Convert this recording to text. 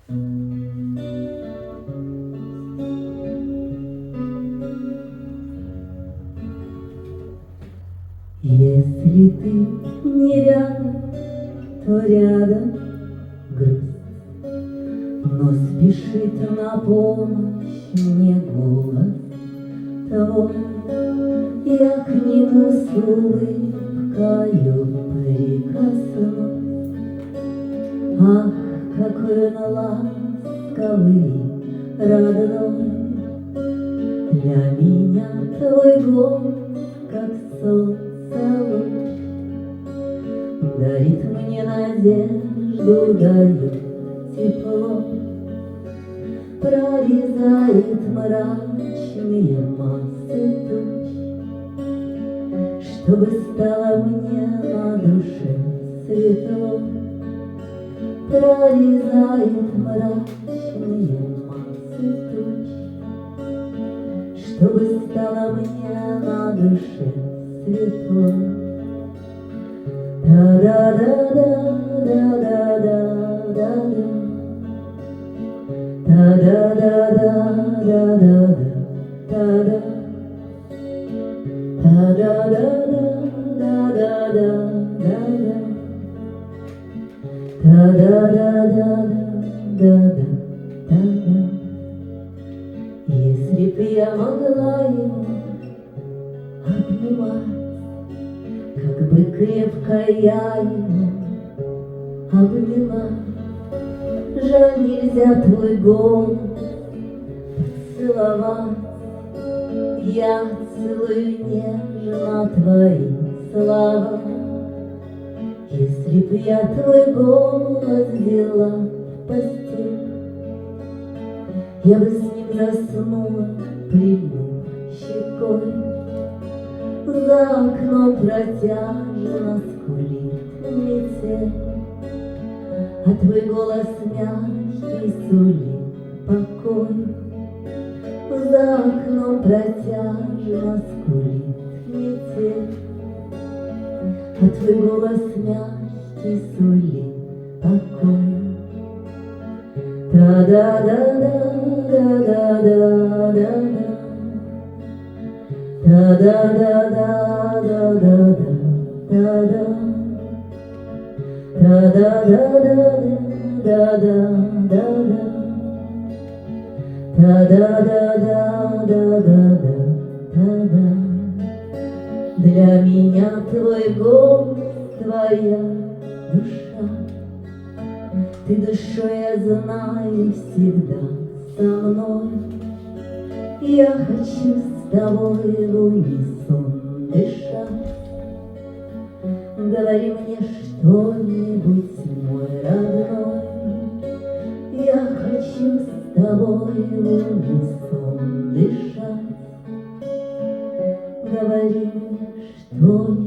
Если ты не рядом, то рядом грусть, но спешит на помощь мне голос твой. Я к нему с улыбкою прикоснусь. Ах, какой он ласковый, родной! Для меня твой голос, как солнце луч, дарит мне надежду, дает тепло, прорезает мрачные массы туч, чтобы стало мне на душе светло, прорезает мрачные массы туч, чтобы стало мне на душе светло. Да-да-да-да-да-да-да-да, да-да-да-да-да-да-да, да-да-да-да-да-да-да, да-да-да-да-да-да. Если б я могла его обнимать, как бы крепко я его обняла. Жаль, нельзя твой голос поцеловать. Я целую нежно твои слова. Если б я твой голос взяла в постель, я бы с ним заснула, прильнув щекой. За окном протяжно скулит метель, а твой голос мягкий сулит покой. За окном протяжно скулит метель, а твой голос мягкий сулит покой. Да-да-да-да-да-да-да-да, да-да-да-да-да-да-да, да-да-да-да-да-да-да, да-да-да-да-да-да-да. Для меня твой голос, твоя душа. Ты душой, я знаю, всегда со мной. Я хочу с тобой в унисон дышать. Говори мне что-нибудь, мой родной. Я хочу с тобой в унисон дышать. Говори мне что-нибудь.